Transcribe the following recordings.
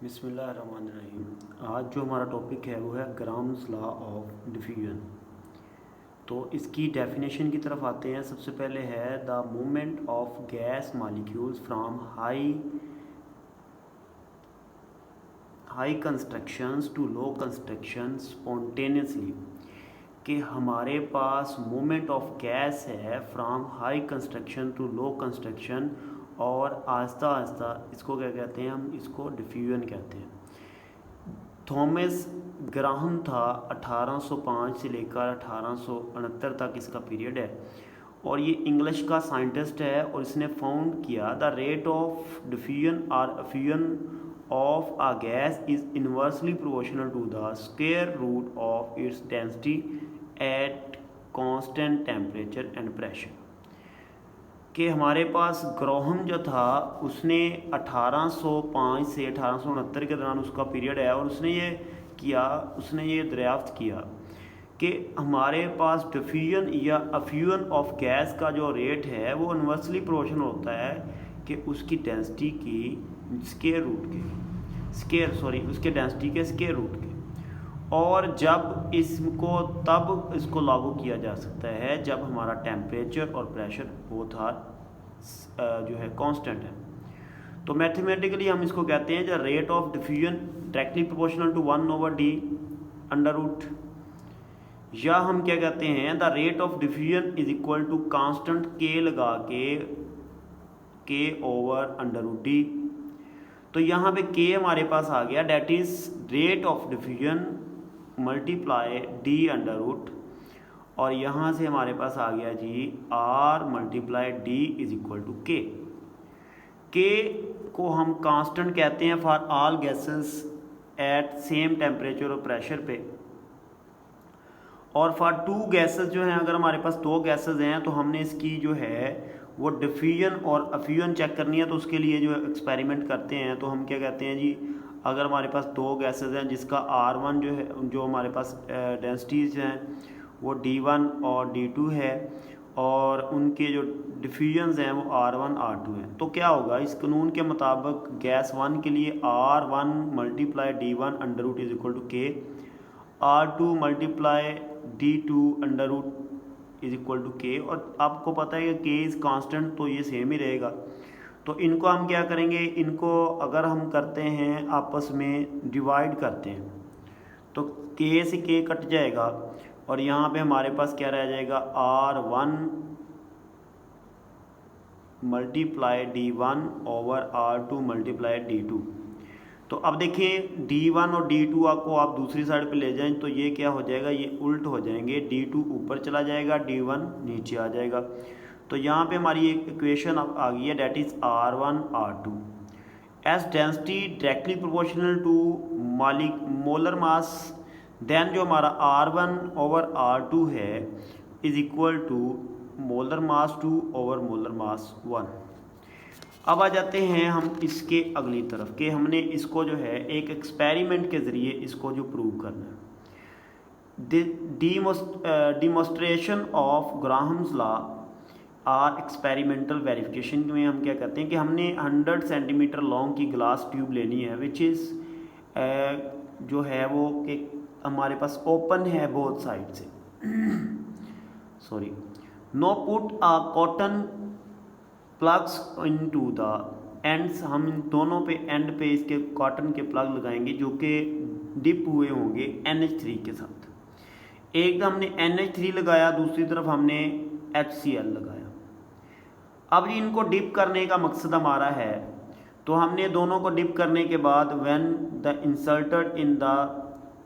बिस्मिल्लाहिर्रहमानिर्रहीम। आज जो हमारा टॉपिक है वो है ग्राम्स लॉ ऑफ डिफ्यूजन। तो इसकी डेफिनेशन की तरफ आते हैं। सबसे पहले है the movement of gas molecules from high concentrations to low concentration spontaneously. कि हमारे पास मूवमेंट ऑफ गैस है from high concentration to low concentration, और आहिस्ता आहिस्ता इसको क्या कहते हैं, हम इसको डिफ्यूजन कहते हैं। थॉमस ग्राहम था, 1805 से लेकर 1869 तक इसका पीरियड है, और ये इंग्लिश का साइंटिस्ट है। और इसने फाउंड किया द रेट ऑफ डिफ्यूजन और effusion of a gas is inversely proportional to the square root of its density at constant temperature and pressure. कि हमारे पास ग्राहम जो था उसने 1805 से 1869 के दौरान उसका पीरियड है, और उसने ये दरियाफ्त किया कि हमारे पास डिफ्यूजन या एफ्यूजन ऑफ गैस का जो रेट है वो इन्वर्सली प्रोपोर्शनल होता है कि उसकी डेंसिटी की उसके डेंसिटी के स्क्वायर रूट के। और जब इसको लागू किया जा सकता है जब हमारा टेम्परेचर और प्रेशर बोथ आर जो है कांस्टेंट है। तो मैथमेटिकली हम इसको कहते हैं जो rate of diffusion directly proportional to 1/d under root, या हम क्या कहते हैं the rate of diffusion is equal to constant के लगा के ओवर अंडर रूट डी। तो यहाँ पे के हमारे पास आ गया, that is rate of diffusion multiply D under root, और यहाँ से हमारे पास आ गया G R multiply D is equal to K. K को हम कांस्टेंट कहते हैं for all gases at same temperature और प्रेशर पे, और फॉर टू गैसेस जो हैं, अगर हमारे पास दो गैसेस हैं तो हमने इसकी जो है वो डिफ्यूजन और एफ्यूजन चेक करनी है। तो उसके लिए जो एक्सपेरिमेंट करते हैं तो हम क्या कहते हैं जी, अगर हमारे पास दो गैसेस हैं जिसका R1 जो है, जो हमारे पास डेंसिटीज़ हैं वो D1 और D2 है, और उनके जो डिफ्यूजन्स हैं वो R1 R2 हैं, तो क्या होगा इस कानून के मुताबिक गैस 1 के लिए R1 multiply D1 under root is equal to k, R2 multiply D2 under root is equal to k. और आपको पता है कि के इज़ कांस्टेंट, तो ये सेम ही रहेगा। तो इनको हम क्या करेंगे, इनको अगर हम करते हैं आपस में डिवाइड करते हैं तो के से के कट जाएगा, और यहाँ पे हमारे पास क्या रह जाएगा R1 multiply D1 over R2 multiply D2। तो अब देखिए D1 और D2 आपको आप दूसरी साइड पे ले जाएं तो ये क्या हो जाएगा, ये उल्ट हो जाएंगे, D2 ऊपर चला जाएगा, D1 नीचे आ जाएगा। तो यहाँ पे हमारी एक इक्वेशन अब आ गई है, that is R1 R2 as density directly proportional to molar mass, then जो हमारा R1 ओवर R2 है is equal to molar mass 2 over molar mass 1। अब आ जाते हैं हम इसके अगली तरफ कि हमने इसको जो है एक एक्सपेरिमेंट के ज़रिए इसको जो प्रूव करना है। Demonstration of Graham's law or experimental verification में हम क्या करते हैं कि हमने 100 सेंटीमीटर लॉन्ग की ग्लास ट्यूब लेनी है, विच इज़ जो है वो कि हमारे पास ओपन है बोथ साइड से now put a cotton plugs into the ends. हम इन दोनों पे एंड पे इसके कॉटन के प्लग लगाएंगे जो कि डिप हुए होंगे NH3 के साथ। एक हमने NH3 लगाया, दूसरी तरफ हमने HCl लगाया। अब इनको डिप करने का मकसद हमारा है, तो हमने दोनों को डिप करने के बाद when the inserted in the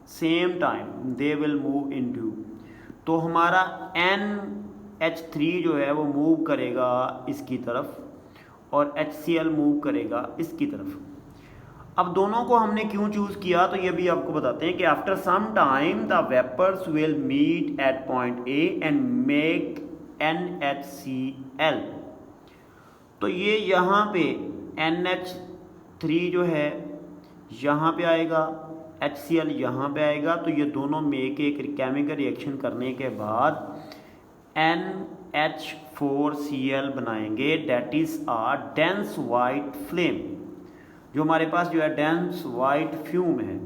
same time they will move into, तो हमारा NH3 जो है वो मूव करेगा इसकी तरफ और HCl मूव करेगा इसकी तरफ। अब दोनों को हमने क्यों चूज़ किया तो ये भी आपको बताते हैं कि after some time the vapours will meet at point A and make NHCl। तो ये यहाँ पे NH3 जो है यहाँ पे आएगा, HCl यहाँ पे आएगा, तो ये दोनों में एक केमिकल रिएक्शन करने के बाद NH4Cl बनाएंगे, that is a dense white flame. जो हमारे पास जो है डेंस वाइट फ्यूम है।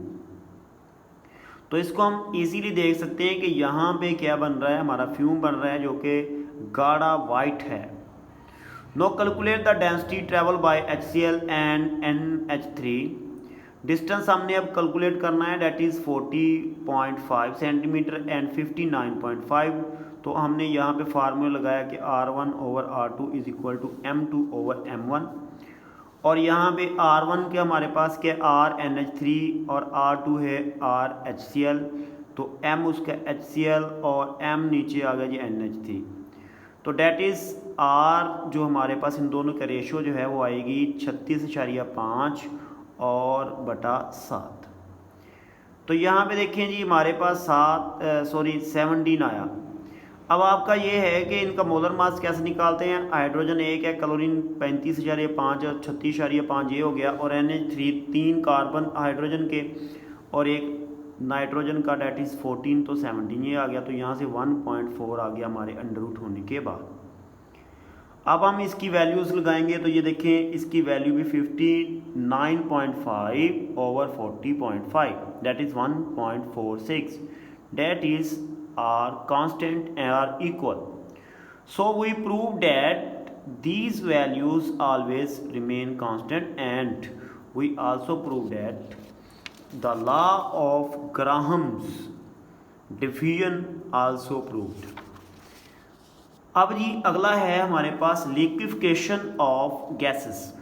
तो इसको हम इजीली देख सकते हैं कि यहाँ पे क्या बन रहा है, हमारा फ्यूम बन रहा है जो कि गाढ़ा वाइट है। Now calculate the density travel by HCl and NH3। Distance हमने अब कैलकुलेट करना है, डेट इज़ 40.5 सेंटीमीटर एंड 59.5। तो हमने यहाँ पे फार्मूला लगाया कि R1/R2 is equal to M2/M1। और यहाँ पे R1 के हमारे पास क्या RNH3 और R2 है RHCl। तो M उसका HCl और M नीचे आ गया जी NH3। तो डेट इज़ R जो हमारे पास इन दोनों का रेशो जो है वो आएगी 36.5 और बटा 7। तो यहाँ पे देखें जी हमारे पास 17 आया। अब आपका ये है कि इनका मोलर मास कैसे निकालते हैं। हाइड्रोजन 1 है, क्लोरीन 35.5 और 36.5 ये हो गया, और NH3 3 कार्बन हाइड्रोजन के और एक नाइट्रोजन का, डेट इज़ 14, तो 17 ये आ गया। तो यहाँ से 1.4 आ गया हमारे अंडर रूट होने के बाद। अब हम इसकी वैल्यूज़ लगाएंगे तो ये देखें इसकी वैल्यू भी 59.5 over 40.5 that is 1.46, that is are constant are equal. So we prove that these values always remain constant, and we also prove that the law of Graham's diffusion also proved. अब जी अगला है हमारे पास liquefaction of gases.